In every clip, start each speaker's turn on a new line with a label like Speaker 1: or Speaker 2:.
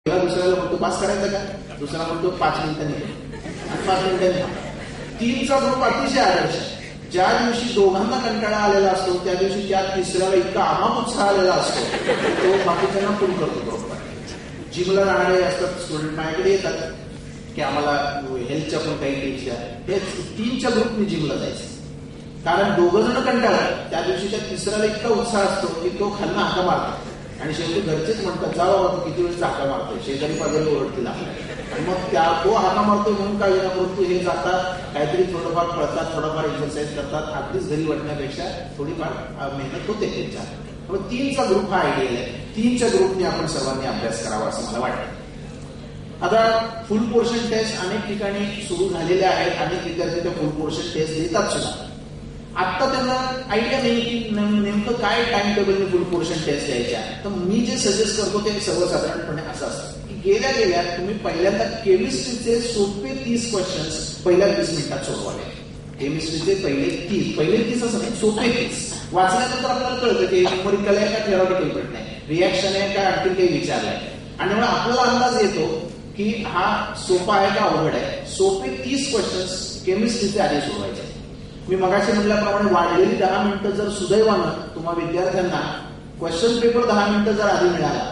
Speaker 1: दुसऱ्याला म्हणतो पास करायचा का, दुसरा म्हणतो 5 मिनिटांनी आणि 5 मिनिटांनी. 3चा ग्रुप अतिशय आदर्श आहे. ज्या दिवशी दोघांना कंटाळा आलेला असतो त्या दिवशी त्या तिसऱ्याला इतका आमाप उत्साह आलेला असतो तो बाकीच्यांना पूर्ण करतो बरोबर. जिमला जाणारे असतात स्टुडंट माझ्याकडे येतात की आम्हाला हेल्थच्या पण काही टिप्स द्या. हे 3च्या ग्रुपने जिमला जायचं कारण दोघं जण कंटाळा त्या दिवशी त्या तिसऱ्याला इतका उत्साह असतो की तो खालनं हाका मारतो आणि शेवटी घरचेच म्हणतात जा बाबा तू किती वेळेस हाका मारतोय, शेजारी पाजारी ओरडतील आणि मग तो हाका मारतोय म्हणून काय विना परंतु हे जातात काहीतरी थोडंफार पळतात, थोडंफार एक्सरसाइज करतात, अगदीच घरी वाटण्यापेक्षा थोडीफार मेहनत होते त्यांच्या. मग 3चा ग्रुप हा आयडियल आहे. 3च्या ग्रुपने आपण सर्वांनी अभ्यास करावा असं मला वाटतं. आता फुल पोर्शन टेस्ट अनेक ठिकाणी सुरू झालेल्या आहेत, अनेक विद्यार्थी त्या फुल पोर्शन टेस्ट देतात सुद्धा. आता त्यांना आयडिया नाही की नेमकं काय टाइम टेबलने फुल पोर्शन टेस्ट द्यायच्या. तर मी जे सजेस्ट करतो ते सर्वसाधारणपणे असं असतं की गेल्या तुम्ही पहिल्यांदा केमिस्ट्रीचे सोपे 30 क्वेश्चन्स पहिल्या 20 मिनिटात सोडवावे. केमिस्ट्रीचे पहिले 30 असं नाही, सोपे 30 वाचल्यानंतर आपल्याला कळतं की न्यूमरिकल आहे का थेरॉटिकल पण नाही, रिॲक्शन आहे का आणखी काही विचारलंय आणि मग आपल्याला अंदाज येतो की हा सोपा आहे का अवघड आहे. सोपे 30 क्वेश्चन्स केमिस्ट्रीचे आधी सोडवायचे. मी मगाशी म्हटल्याप्रमाणे वाढलेली 10 मिनिटं जर सुदैवानं तुम्हा विद्यार्थ्यांना क्वेश्चन पेपर 10 मिनिटं जर आधी मिळाला,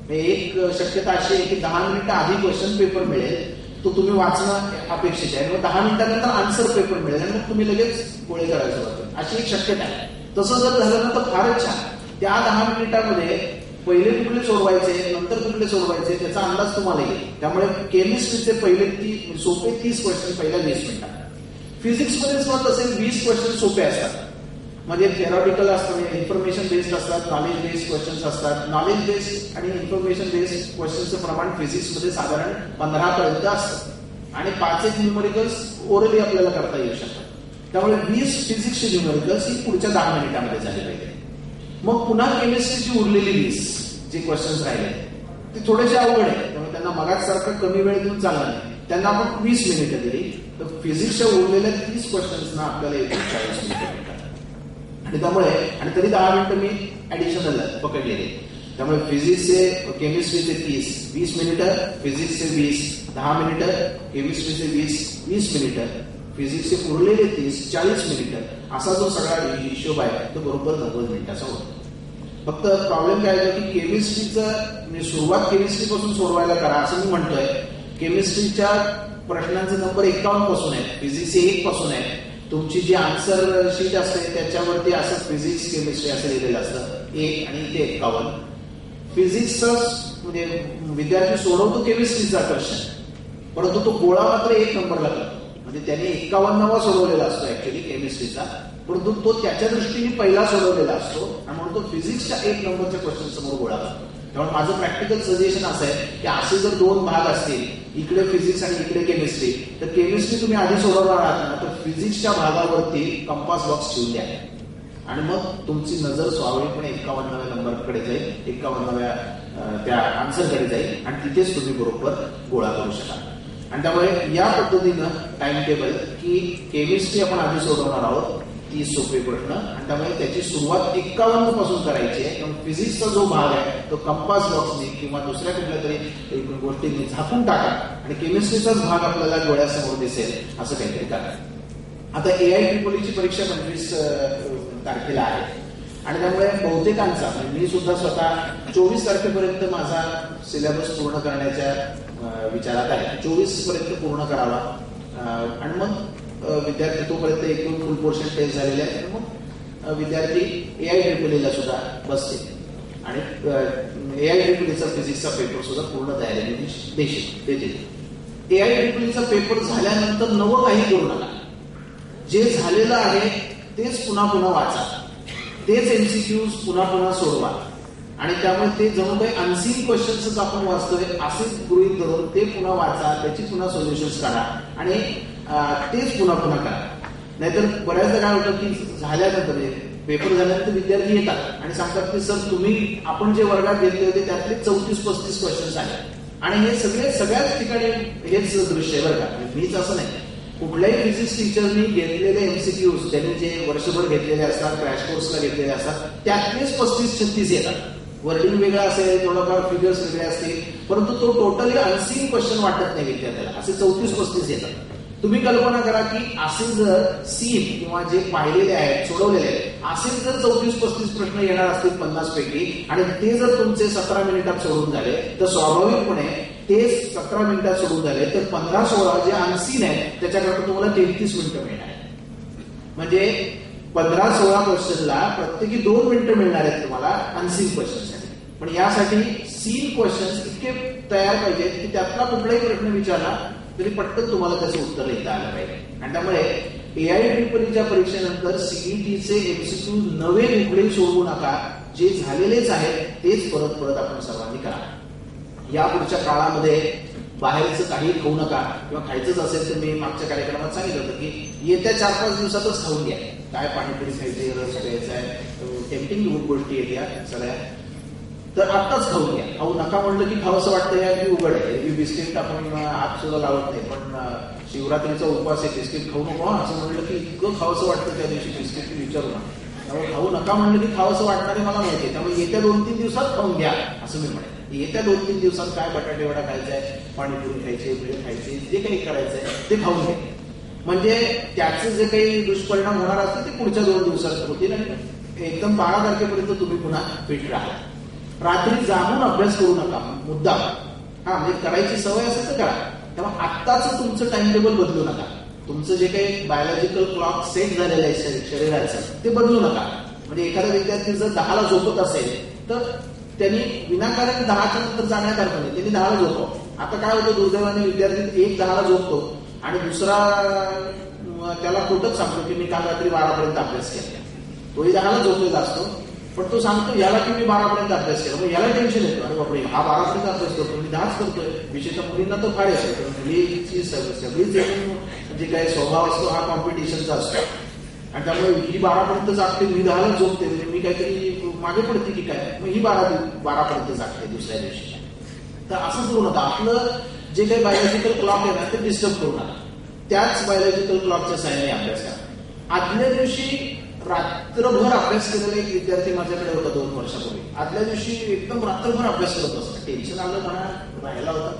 Speaker 1: एक शक्यता अशी आहे की 10 मिनिटं आधी क्वेश्चन पेपर मिळेल तो तुम्ही वाचणं अपेक्षित आहे, मग 10 मिनिटांनंतर आन्सर पेपर मिळेल आणि मग तुम्ही लगेच गोळे करायला सुरुवात अशी एक शक्यता आहे. तसं जर झालं ना तर फारच छान. त्या 10 मिनिटांमध्ये पहिले कुठले सोडवायचे नंतर कुठले सोडवायचे त्याचा अंदाज तुम्हाला येईल. त्यामुळे केमिस्ट्रीचे पहिले सोपे 30 क्वेश्चन पहिल्या 20 मिनिटात. फिजिक्समध्ये सुद्धा तसे 20 क्वेश्चन सोपे असतात. मध्ये थेरॉटिकल असतात, इन्फॉर्मेशन बेस्ड असतात, नॉलेज बेस्ड क्वेश्चन्स असतात. नॉलेज बेस्ड आणि इन्फॉर्मेशन बेस्ड क्वेश्चनचं प्रमाण फिजिक्समध्ये साधारण 15 पर्यंत असतं आणि 5 न्यूमरिकल्स ओरली आपल्याला करता येऊ शकतात. त्यामुळे 20 फिजिक्सची न्यूमरिकल्स ही पुढच्या 10 मिनिटांमध्ये झाली पाहिजे. मग पुन्हा केमिस्ट्रीची उरलेली 20 जे क्वेश्चन्स राहिले ते थोडेसे अवघड आहे, त्यामुळे त्यांना मगासारखं कमी वेळ देऊन चालणार नाही. त्यांना आपण 20 मिनिटं दिली तर फिजिक्सच्या उरलेल्या 30 क्वेश्चन्सना आपल्याला 40 मिनिटं मिळतात आणि त्यामुळे आणि तरी 10 मिनिटं मी ऍडिशनल पकडलेले. त्यामुळे फिजिक्सचे केमिस्ट्रीचे 20 मिनिटं, फिजिक्सचे 20 10 मिनिटं, केमिस्ट्रीचे 20 मिनिटं, फिजिक्सचे उरलेले 40 मिनिटं. असा जो सगळा हिशोब आहे तो बरोबर 90 मिनिटाचा होतो. फक्त प्रॉब्लेम काय आहे की केमिस्ट्रीचं सुरुवात केमिस्ट्रीपासून सोडवायला करा असं मी म्हणतोय. केमिस्ट्रीच्या प्रश्नांचे नंबर 51 पासून आहे, फिजिक्सचे 1 पासून आहे. तुमची जी आन्सर शीट असते त्याच्यावरती असं फिजिक्स केमिस्ट्री असं लिहिलेलं असतं 1 आणि इथे 51. फिजिक्सचा म्हणजे विद्यार्थी सोडवतो केमिस्ट्रीचा क्वेश्चन परंतु तो गोळा मात्र 1 नंबरला करतो. म्हणजे त्याने 51वा सोडवलेला असतो ऍक्च्युली केमिस्ट्रीचा, परंतु तो त्याच्या दृष्टीने पहिला सोडवलेला असतो आणि म्हणून तो फिजिक्सच्या 1 नंबरच्या क्वेश्चन समोर गोळा करतो. त्यामुळे माझं प्रॅक्टिकल सजेशन असं आहे की असे जर 2 भाग असतील, इकडे फिजिक्स आणि इकडे केमिस्ट्री, तर केमिस्ट्री तुम्ही आधी सोडवणार आहात ना तर फिजिक्सच्या भागावरती कंपास बॉक्स ठेवून द्या आणि मग तुमची नजर स्वाभाविकपणे 51व्या नंबरकडे जाईल, 51व्या त्या आन्सरकडे जाईल आणि तिथेच तुम्ही बरोबर गोळा करू शकाल. आणि त्यामुळे या पद्धतीनं टाइम टेबल की केमिस्ट्री आपण आधी सोडवणार आहोत 30 सोपे प्रश्न आणि त्यामुळे त्याची सुरुवात 51 पासून करायची आहे. फिजिक्सचा जो भाग आहे तो कंपास बॉक्सने किंवा दुसऱ्या कुठल्या तरी गोष्टीने झाकून टाका आणि केमिस्ट्रीचाच भाग आपल्याला डोळ्यासमोर दिसेल असं काहीतरी करा. आता AIEEE परीक्षा 25 तारखेला आहे आणि त्यामुळे बहुतेकांचा मी सुद्धा स्वतः 24 तारखेपर्यंत माझा सिलेबस पूर्ण करण्याच्या विचारात आहे. 24 पर्यंत पूर्ण करावा आणि मग विद्यार्थी तोपर्यंत एकदम फुल पोर्शन टेस्ट झालेले आहे आणि मग विद्यार्थी AIEEEला सुद्धा बसतील आणि AIEEEचा फिजिक्सचा पेपर सुद्धा पूर्ण तयारीने देतील. AIEEEचा पेपर झाल्यानंतर नवं काही करू नका. जे झालेलं आहे तेच पुन्हा पुन्हा वाचा, तेच MCQs पुन्हा पुन्हा सोडवा आणि त्यामुळे ते जणू काही अनसीन क्वेश्चन्स आपण वाचतोय असेच गृहीत धरून ते पुन्हा वाचा, त्याची पुन्हा सोल्युशन्स काढा आणि तेच पुन्हा पुन्हा करा. नाहीतर बऱ्याचदा काय होतं की झाल्यानंतर पेपर झाल्यानंतर विद्यार्थी येतात आणि सांगतात की सर तुम्ही आपण जे वर्गात घेतले होते त्यातले 34-35 क्वेश्चन्स आहेत आणि हे सगळ्याच ठिकाणी हेच दृश्य आहे बरं का. मीच असं नाही, कुठल्याही फिजिक्स टीचरनी घेतलेले MCQs त्यांनी जे वर्षभर घेतलेले असतात, क्रॅश कोर्सला घेतलेले असतात त्यातलेच 35-36 येतात. वर्डिंग वेगळं असेल, थोडंफार फिगर्स वेगळे असतील, परंतु तो टोटली अनसीन क्वेश्चन वाटत नाही विद्यार्थ्याला. असे 34-35 येतात. तुम्ही कल्पना करा की असे जर सीन किंवा जे पाहिलेले आहेत, सोडवलेले आहेत, असे जर 34-35 प्रश्न येणार असतील 50 पैकी आणि ते जर तुमचे 17 मिनिटात सोडून झाले तर स्वाभाविकपणे ते 17 मिनिटात सोडून झाले तर 15-16 जे अनसीन आहे त्याच्याकरता तुम्हाला 33 मिनिटं मिळणार आहे. म्हणजे 15-16 क्वेश्चनला प्रत्येकी 2 मिनिटं मिळणार आहेत तुम्हाला अनसीन क्वेश्चनसाठी. पण यासाठी सीन क्वेश्चन्स इतके तयार पाहिजेत की त्यातला कुठलाही प्रश्न विचारला तरी पटकन तुम्हाला त्याचं उत्तर लिहिता आलं पाहिजे. आणि त्यामुळे AIEEEच्या परीक्षेनंतर सीईटीचे MCQ नवे उघडे सोडवू नका. जे झालेलेच आहेत तेच परत परत आपण सर्वांनी करा. या पुढच्या काळामध्ये बाहेरचं काही खाऊ नका, किंवा खायचंच असेल तर मी मागच्या कार्यक्रमात सांगितलं होतं की येत्या 4-5 दिवसातच खाऊन घ्या. काय पाणीपुरी खायची, रस प्यायचा आहे, टेम्पटिंग गोष्टी येत्या सगळ्या, तर आत्ताच खाऊन घ्या. खाऊ नका म्हटलं की खावंसं वाटतं या की उघड आहे. बिस्किट आपण हात सुद्धा लावत नाही, पण शिवरात्रीचा उपवास आहे, बिस्किट खाऊ नको असं म्हटलं की इतकं खावंसं वाटतं त्या दिवशी बिस्किट विचारू नका. त्यामुळे खाऊ नका म्हणलं की खावंसं वाटणारे मला माहिती आहे. त्यामुळे येत्या 2-3 दिवसात खाऊन घ्या असं मी म्हणेन. येत्या 2-3 दिवसात काय बटाटे वडा खायचा आहे, पाणीपुरी खायचे, भेळ खायचे, जे काही करायचंय ते खाऊन घ्या. म्हणजे त्याचे जे काही दुष्परिणाम होणार असतील ते पुढच्या 2 दिवसात होतील आणि एकदम 12 तारखेपर्यंत तुम्ही पुन्हा फिट राहा. रात्री जागून अभ्यास करू नका मुद्दाम. म्हणजे करायची सवय असेल तर करा. तेव्हा आत्ताच तुमचं टाइम टेबल बदलू नका. तुमचं जे काही बायोलॉजिकल क्लॉक सेट झालेलं आहे शरीराचं ते बदलू नका. म्हणजे एखादा विद्यार्थी जर 10ला झोपत असेल तर त्यांनी विनाकारण 10च्या नंतर जाण्यात अर्थ नाही, त्यांनी 10ला झोपावं. आता काय होतं, दुर्दैवाने विद्यार्थी एक 10ला झोपतो आणि दुसरा त्याला खोटंच सांगतो की मी काल रात्री 12पर्यंत अभ्यास केला. तोही 10ला झोपलेला असतो, पण तो सांगतो याला की मी 12पर्यंत अभ्यास केला. मग याला टेन्शन येतो, अरे बापरे हा 12पर्यंत अभ्यास करतो, मी 10च करतोय. विशेषतः मुलींना तर फार येतो. मुलीची सगळीच जे काही स्वभाव असतो हा कॉम्पिटिशनचा असतो आणि त्यामुळे ही 12पर्यंत जागते, मी 10ला झोपते, म्हणजे मी काहीतरी मागे पडते की काय, मग ही 12पर्यंत जागते दुसऱ्या दिवशी. तर असं करू नका. आपलं जे काही बायोलॉजिकल क्लॉक आहे ना ते डिस्टर्ब करू नका. त्याच बायोलॉजिकल क्लॉकच्या साहाय्याने अभ्यास करा. आदल्या दिवशी रात्रभर अभ्यास केलेला एक विद्यार्थी माझ्याकडे होता 2 वर्षापूर्वी. आदल्या दिवशी एकदम रात्रभर अभ्यास करत असतो. टेन्शन आलं म्हणा, राहायला होता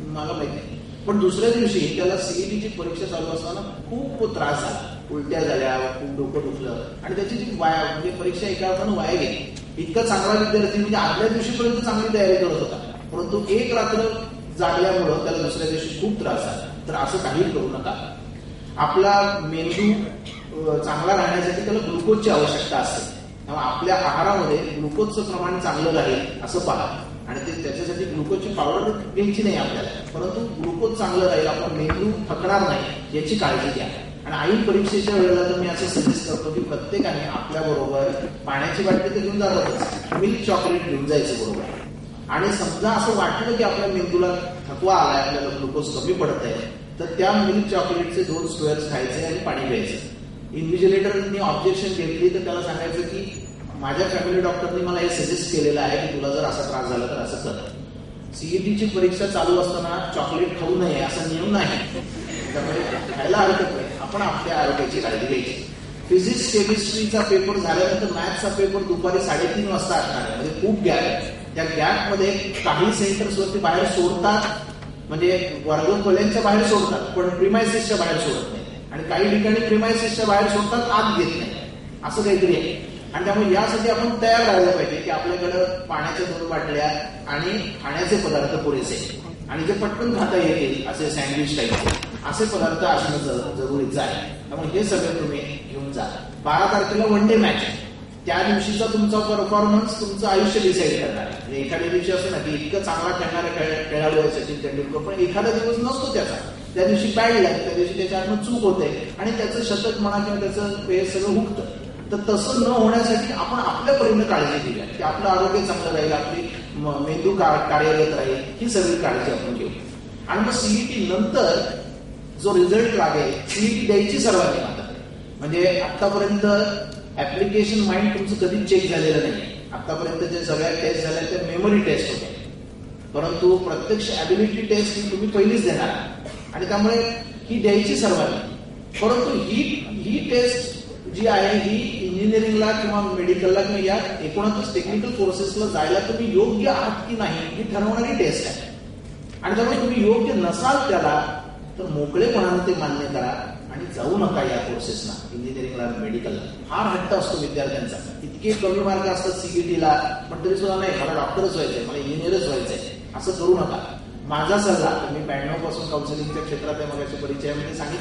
Speaker 1: मला माहिती नाही, पण दुसऱ्या दिवशी त्याला सीईटीची परीक्षा चालू असताना खूप त्रास झाला, उलट्या झाल्या, खूप डोकं दुखलं आणि त्याची जी म्हणजे परीक्षा एका अर्थानं वाया गेली. इतका चांगला विद्यार्थी म्हणजे आदल्या दिवशीपर्यंत चांगली तयारी करत होता, परंतु एक रात्र जागल्यामुळं त्याला दुसऱ्या दिवशी खूप त्रास झाला. तर असं काही करू नका. आपला मेंदू चांगला राहण्यासाठी त्याला ग्लुकोजची आवश्यकता असते. त्यामुळे आपल्या आहारामध्ये ग्लुकोजचं प्रमाण चांगलं राहील असं पहा. आणि ते त्याच्यासाठी ग्लुकोजची पावडर घ्यायची नाही आपल्याला, परंतु ग्लुकोज चांगलं राहील, आपला मेंदू थकणार नाही याची काळजी घ्या. आणि आई परीक्षेच्या वेळेला तर मी असं सजेस्ट करतो की प्रत्येकाने आपल्या बरोबर पाण्याची बाटली तर घेऊन जातातच, मिल्क चॉकलेट घेऊन जायचं बरोबर. आणि समजा असं वाटलं की आपल्या मेंदूला थकवा आलाय, आपल्याला ग्लुकोज कमी पडत आहे, तर त्या मिल्क चॉकलेटचे 2 स्क्वेअर्स खायचे आणि पाणी प्यायचं. इन्व्हिजिलेटरनी ऑब्जेक्शन घेतली तर त्याला सांगायचं की माझ्या फॅमिली डॉक्टरनी मला हे सजेस्ट केलेलं आहे की तुला जर असा त्रास झाला तर असं कर. सीईटीची परीक्षा चालू असताना चॉकलेट खाऊ नये असा नियम नाही, त्यामुळे खायला हरकत नाही. आपण आपल्या आरोग्याची काळजी घ्यायची. फिजिक्स केमिस्ट्रीचा पेपर झाल्यानंतर मॅथ्सचा पेपर दुपारी 3:30 वाजता असणार आहे. म्हणजे खूप गॅप आहे. त्या गॅपमध्ये काही सेंटर्सवरती बाहेर सोडतात, म्हणजे वर्गखोल्यांच्या बाहेर सोडतात पण प्रिमायसिसच्या बाहेर सोडत नाही. आणि काही ठिकाणी प्रिमायसिसच्या बाहेर सोडतात, आत घेत नाही, असं काहीतरी आहे. आणि त्यामुळे यासाठी आपण तयार राहायला पाहिजे की आपल्याकडं पाण्याच्या 2 बाटल्या आणि खाण्याचे पदार्थ पुरेसे आणि जे पटकन खाता येतील असे सँडविच टाईप असे पदार्थ असणं जरुरीचं आहे. त्यामुळे हे सगळं तुम्ही घेऊन जा. 12 तारखेला 1 डे मॅच आहे. त्या दिवशीचा तुमचा परफॉर्मन्स तुमचं आयुष्य डिसाईड करणार आहे. म्हणजे एखाद्या दिवशी असं ना की इतकं चांगला खेळणारा खेळाडू आहे सचिन तेंडुलकर, पण एखादा दिवस नसतो त्याचा, त्या दिवशी बॅड लक, त्या दिवशी त्याच्या हातून चूक होते आणि त्याचं शतक म्हणा किंवा त्याचं हे सगळं हुकतं. तर तसं न होण्यासाठी आपण आपल्या परीने काळजी घेऊया की आपलं आरोग्य चांगलं राहील, आपली मेंदू कार्यरत राहील, ही सगळी काळजी आपण घेऊ. आणि मग सीईटी नंतर जो रिझल्ट लागेल, सीईटी द्यायची सर्वांनी मात्र. म्हणजे आतापर्यंत ऍप्लिकेशन माइंड तुमचं कधी चेक झालेलं नाही. आतापर्यंत जे सगळ्या टेस्ट झाल्या त्या मेमरी टेस्ट होत्या, परंतु प्रत्यक्ष ऍबिलिटी टेस्ट ही तुम्ही पहिलीच देणार आणि त्यामुळे ही द्यायची सर्वांनी. परंतु ही टेस्ट जी आहे ही इंजिनिअरिंगला किंवा मेडिकलला किंवा या एकूणच टेक्निकल कोर्सेसला जायला तुम्ही योग्य आहात की नाही ही ठरवणारी टेस्ट आहे. आणि त्यामुळे तुम्ही योग्य नसाल त्याला तर मोकळेपणाने ते मान्य करा आणि जाऊ नका या कोर्सेसना, इंजिनिअरिंगला मेडिकलला. फार हट्ट असतो विद्यार्थ्यांचा, इतके कमी मार्क असतात सीईटीला, पण तरी सुद्धा नाही मला डॉक्टरच व्हायचंय, मला इंजिनियरच व्हायचंय, असं करू नका. माझा सल्ला, मी 92 पासून काउन्सिलिंगच्या क्षेत्रात आहे, मगाशी परिचयामध्ये सांगितलं